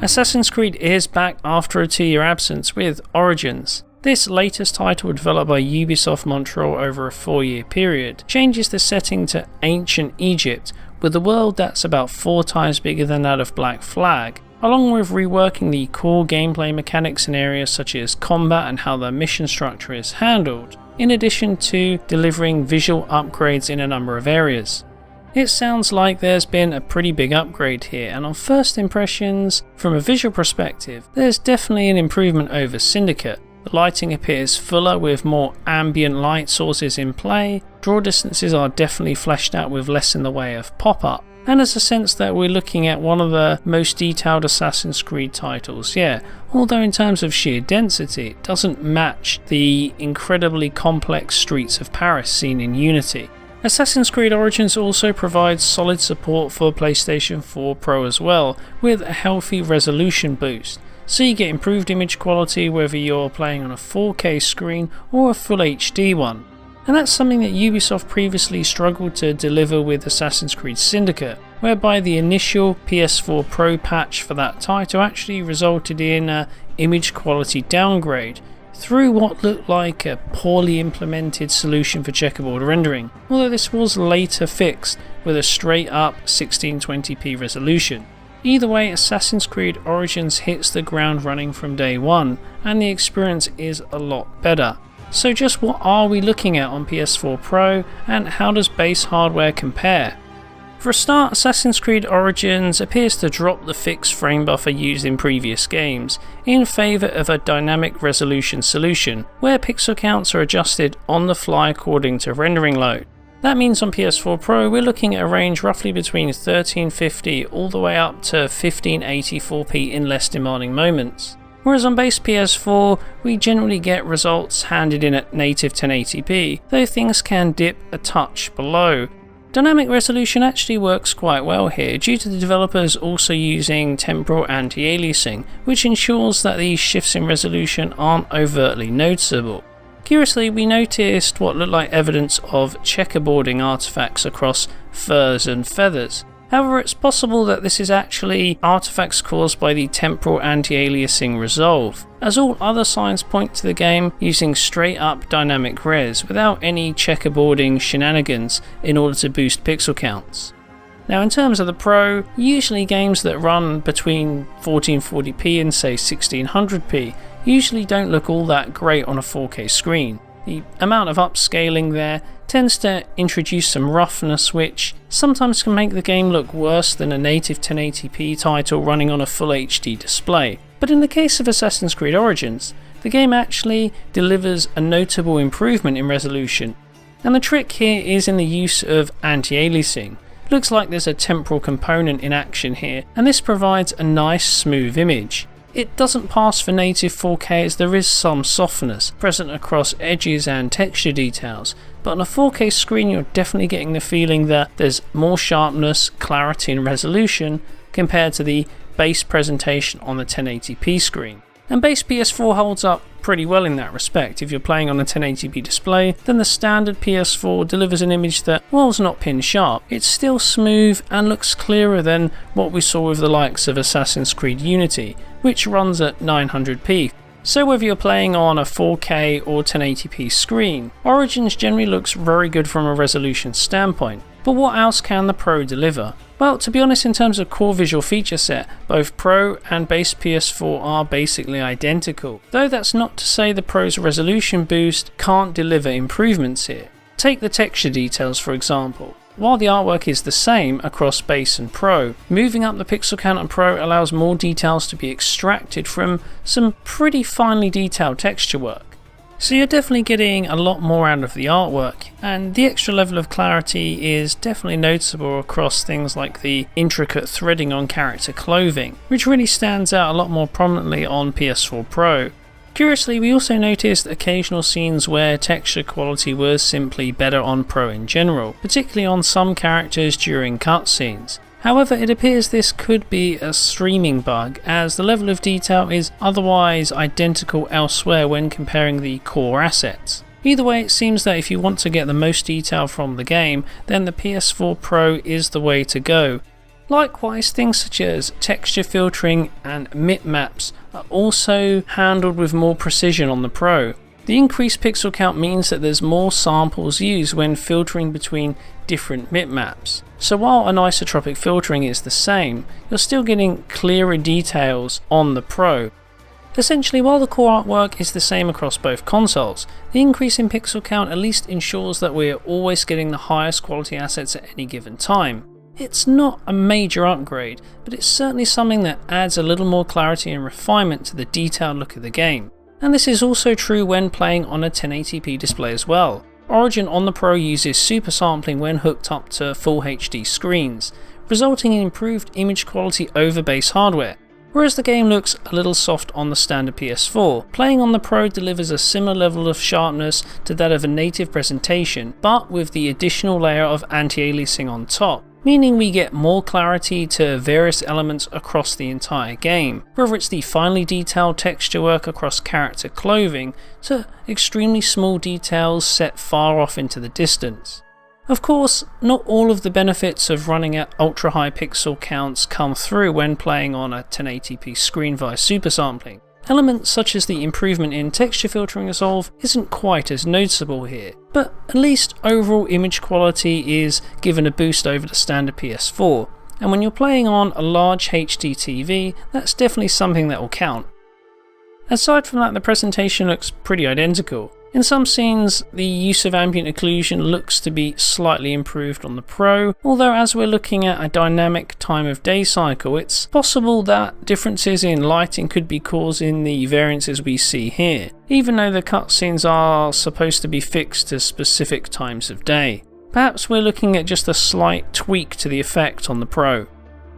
Assassin's Creed is back after a 2-year absence with Origins. This latest title, developed by Ubisoft Montreal over a 4-year period, changes the setting to ancient Egypt, with a world that's about 4 times bigger than that of Black Flag, along with reworking the core gameplay mechanics in areas such as combat and how the mission structure is handled, in addition to delivering visual upgrades in a number of areas. It sounds like there's been a pretty big upgrade here, and on first impressions, from a visual perspective, there's definitely an improvement over Syndicate. The lighting appears fuller with more ambient light sources in play, draw distances are definitely fleshed out with less in the way of pop-up, and there's a sense that we're looking at one of the most detailed Assassin's Creed titles, although in terms of sheer density, it doesn't match the incredibly complex streets of Paris seen in Unity. Assassin's Creed Origins also provides solid support for PlayStation 4 Pro as well, with a healthy resolution boost. So you get improved image quality whether you're playing on a 4K screen or a full HD one. And that's something that Ubisoft previously struggled to deliver with Assassin's Creed Syndicate, whereby the initial PS4 Pro patch for that title actually resulted in an image quality downgrade through what looked like a poorly implemented solution for checkerboard rendering, although this was later fixed with a straight up 1620p resolution. Either way, Assassin's Creed Origins hits the ground running from day one, and the experience is a lot better. So just what are we looking at on PS4 Pro, and how does base hardware compare? For a start, Assassin's Creed Origins appears to drop the fixed frame buffer used in previous games, in favour of a dynamic resolution solution, where pixel counts are adjusted on the fly according to rendering load. That means on PS4 Pro we're looking at a range roughly between 1350 all the way up to 1584p in less demanding moments. Whereas on base PS4 we generally get results handed in at native 1080p, though things can dip a touch below. Dynamic resolution actually works quite well here due to the developers also using temporal anti-aliasing, which ensures that these shifts in resolution aren't overtly noticeable. Curiously, we noticed what looked like evidence of checkerboarding artifacts across furs and feathers. However, it's possible that this is actually artifacts caused by the temporal anti-aliasing resolve, as all other signs point to the game using straight up dynamic res without any checkerboarding shenanigans in order to boost pixel counts. Now in terms of the Pro, usually games that run between 1440p and say 1600p usually don't look all that great on a 4K screen. The amount of upscaling there tends to introduce some roughness, which sometimes can make the game look worse than a native 1080p title running on a full HD display. But in the case of Assassin's Creed Origins, the game actually delivers a notable improvement in resolution. And the trick here is in the use of anti-aliasing. Looks like there's a temporal component in action here, and this provides a nice smooth image. It doesn't pass for native 4K as there is some softness present across edges and texture details, but on a 4K screen you're definitely getting the feeling that there's more sharpness, clarity and resolution compared to the base presentation on the 1080p screen. And base PS4 holds up pretty well in that respect. If you're playing on a 1080p display, then the standard PS4 delivers an image that, while it's not pin sharp, it's still smooth and looks clearer than what we saw with the likes of Assassin's Creed Unity, which runs at 900p. So whether you're playing on a 4K or 1080p screen, Origins generally looks very good from a resolution standpoint. But what else can the Pro deliver? Well, to be honest, in terms of core visual feature set, both Pro and base PS4 are basically identical, though that's not to say the Pro's resolution boost can't deliver improvements here. Take the texture details for example. While the artwork is the same across base and Pro, moving up the pixel count on Pro allows more details to be extracted from some pretty finely detailed texture work. So you're definitely getting a lot more out of the artwork, and the extra level of clarity is definitely noticeable across things like the intricate threading on character clothing, which really stands out a lot more prominently on PS4 Pro. Curiously, we also noticed occasional scenes where texture quality was simply better on Pro in general, particularly on some characters during cutscenes. However, it appears this could be a streaming bug, as the level of detail is otherwise identical elsewhere when comparing the core assets. Either way, it seems that if you want to get the most detail from the game, then the PS4 Pro is the way to go. Likewise, things such as texture filtering and bitmaps are also handled with more precision on the Pro. The increased pixel count means that there's more samples used when filtering between different bitmaps. So while anisotropic filtering is the same, you're still getting clearer details on the Pro. Essentially, while the core artwork is the same across both consoles, the increase in pixel count at least ensures that we're always getting the highest quality assets at any given time. It's not a major upgrade, but it's certainly something that adds a little more clarity and refinement to the detailed look of the game. And this is also true when playing on a 1080p display as well. Origin on the Pro uses super sampling when hooked up to full HD screens, resulting in improved image quality over base hardware. Whereas the game looks a little soft on the standard PS4, playing on the Pro delivers a similar level of sharpness to that of a native presentation, but with the additional layer of anti-aliasing on top, meaning we get more clarity to various elements across the entire game, whether it's the finely detailed texture work across character clothing to extremely small details set far off into the distance. Of course, not all of the benefits of running at ultra high pixel counts come through when playing on a 1080p screen via super sampling. Elements such as the improvement in texture filtering resolve isn't quite as noticeable here, but at least overall image quality is given a boost over the standard PS4, and when you're playing on a large HD TV, that's definitely something that will count. Aside from that, the presentation looks pretty identical. In some scenes, the use of ambient occlusion looks to be slightly improved on the Pro, although as we're looking at a dynamic time of day cycle, it's possible that differences in lighting could be causing the variances we see here, even though the cutscenes are supposed to be fixed to specific times of day. Perhaps we're looking at just a slight tweak to the effect on the Pro.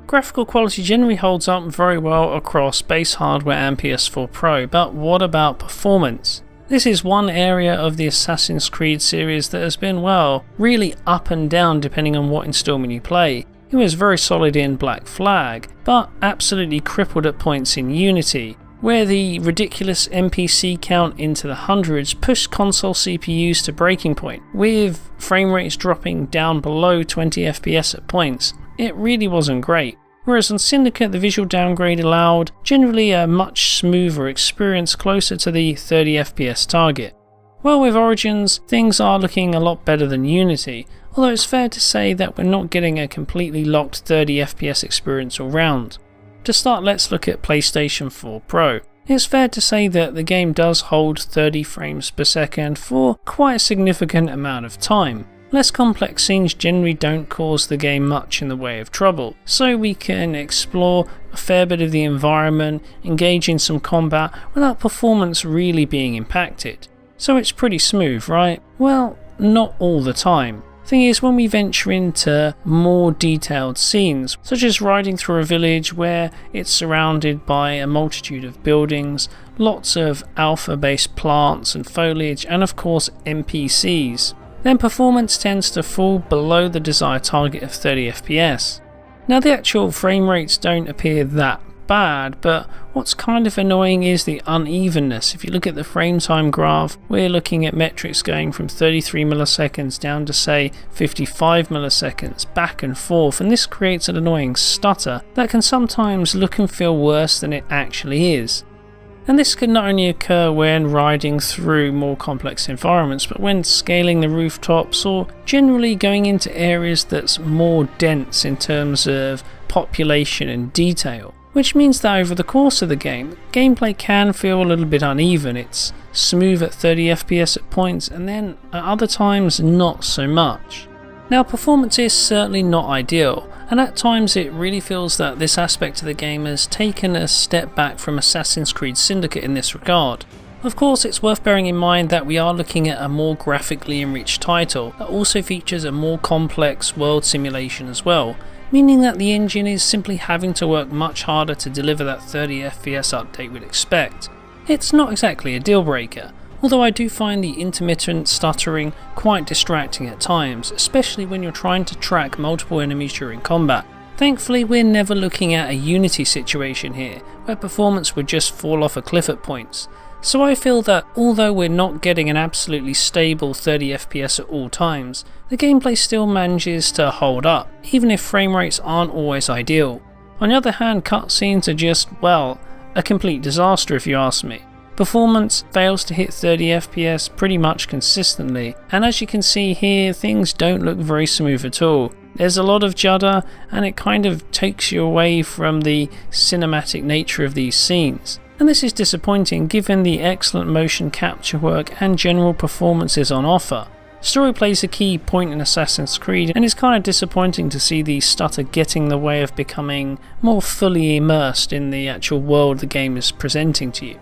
Graphical quality generally holds up very well across base hardware and PS4 Pro, but what about performance? This is one area of the Assassin's Creed series that has been, well, really up and down depending on what installment you play. It was very solid in Black Flag, but absolutely crippled at points in Unity, where the ridiculous NPC count into the hundreds pushed console CPUs to breaking point, with frame rates dropping down below 20 FPS at points. It really wasn't great. Whereas on Syndicate, the visual downgrade allowed generally a much smoother experience closer to the 30 FPS target. Well, with Origins, things are looking a lot better than Unity, although it's fair to say that we're not getting a completely locked 30 FPS experience all round. To start, let's look at PlayStation 4 Pro. It's fair to say that the game does hold 30 frames per second for quite a significant amount of time. Less complex scenes generally don't cause the game much in the way of trouble, so we can explore a fair bit of the environment, engage in some combat without performance really being impacted. So it's pretty smooth, right? Well, not all the time. Thing is, when we venture into more detailed scenes, such as riding through a village where it's surrounded by a multitude of buildings, lots of alpha-based plants and foliage, and of course NPCs, then performance tends to fall below the desired target of 30 FPS. Now, the actual frame rates don't appear that bad, but what's kind of annoying is the unevenness. If you look at the frame time graph, we're looking at metrics going from 33 milliseconds down to say 55 milliseconds, back and forth, and this creates an annoying stutter that can sometimes look and feel worse than it actually is. And this can not only occur when riding through more complex environments, but when scaling the rooftops or generally going into areas that's more dense in terms of population and detail. Which means that over the course of the game, gameplay can feel a little bit uneven. It's smooth at 30 FPS at points, and then at other times not so much. Now, performance is certainly not ideal, and at times it really feels that this aspect of the game has taken a step back from Assassin's Creed Syndicate in this regard. Of course, it's worth bearing in mind that we are looking at a more graphically enriched title that also features a more complex world simulation as well, meaning that the engine is simply having to work much harder to deliver that 30 FPS update we'd expect. It's not exactly a deal breaker, although I do find the intermittent stuttering quite distracting at times, especially when you're trying to track multiple enemies during combat. Thankfully, we're never looking at a Unity situation here, where performance would just fall off a cliff at points. So I feel that although we're not getting an absolutely stable 30 FPS at all times, the gameplay still manages to hold up, even if frame rates aren't always ideal. On the other hand, cutscenes are just, well, a complete disaster if you ask me. Performance fails to hit 30 FPS pretty much consistently, and as you can see here, things don't look very smooth at all. There's a lot of judder, and it kind of takes you away from the cinematic nature of these scenes. And this is disappointing given the excellent motion capture work and general performances on offer. Story plays a key point in Assassin's Creed, and it's kind of disappointing to see the stutter getting in the way of becoming more fully immersed in the actual world the game is presenting to you.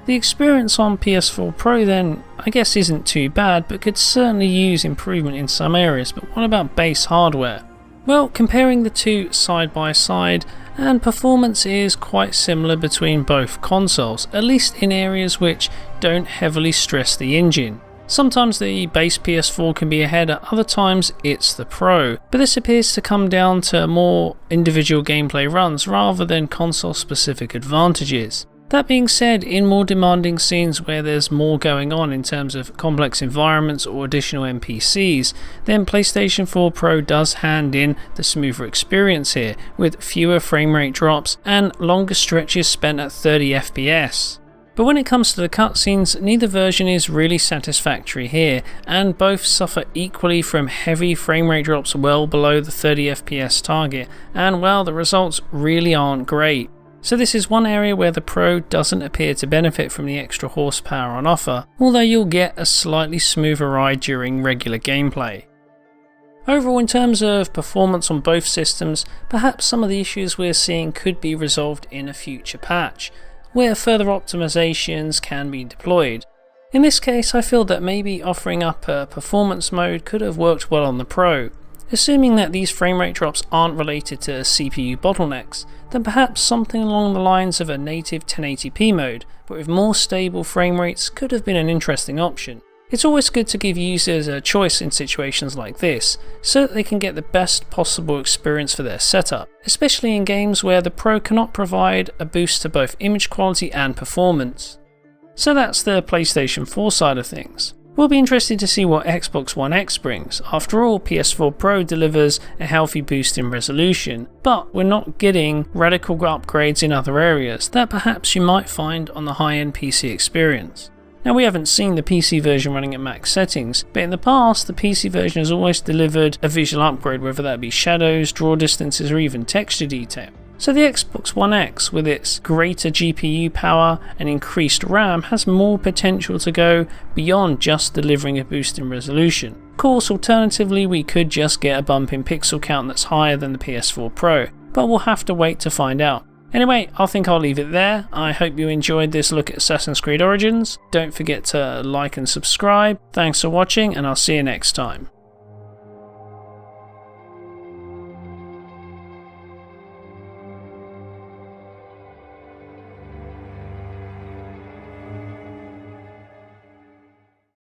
The experience on PS4 Pro then, I guess isn't too bad, but could certainly use improvement in some areas. But what about base hardware? Well, comparing the two side by side, and performance is quite similar between both consoles, at least in areas which don't heavily stress the engine. Sometimes the base PS4 can be ahead, at other times it's the Pro, but this appears to come down to more individual gameplay runs rather than console specific advantages. That being said, in more demanding scenes where there's more going on in terms of complex environments or additional NPCs, then PlayStation 4 Pro does hand in the smoother experience here, with fewer frame rate drops and longer stretches spent at 30 FPS. But when it comes to the cutscenes, neither version is really satisfactory here, and both suffer equally from heavy frame rate drops well below the 30 FPS target, and well, the results really aren't great. So this is one area where the Pro doesn't appear to benefit from the extra horsepower on offer, although you'll get a slightly smoother ride during regular gameplay. Overall, in terms of performance on both systems, perhaps some of the issues we're seeing could be resolved in a future patch, where further optimizations can be deployed. In this case, I feel that maybe offering up a performance mode could have worked well on the Pro. Assuming that these frame rate drops aren't related to CPU bottlenecks, then perhaps something along the lines of a native 1080p mode, but with more stable frame rates, could have been an interesting option. It's always good to give users a choice in situations like this, so that they can get the best possible experience for their setup, especially in games where the Pro cannot provide a boost to both image quality and performance. So that's the PlayStation 4 side of things. We'll be interested to see what Xbox One X brings. After all, PS4 Pro delivers a healthy boost in resolution, but we're not getting radical upgrades in other areas that perhaps you might find on the high-end PC experience. Now, we haven't seen the PC version running at max settings, but in the past the PC version has always delivered a visual upgrade, whether that be shadows, draw distances or even texture detail. So the Xbox One X, with its greater GPU power and increased RAM, has more potential to go beyond just delivering a boost in resolution. Of course, alternatively, we could just get a bump in pixel count that's higher than the PS4 Pro, but we'll have to wait to find out. Anyway, I think I'll leave it there. I hope you enjoyed this look at Assassin's Creed Origins. Don't forget to like and subscribe. Thanks for watching, and I'll see you next time.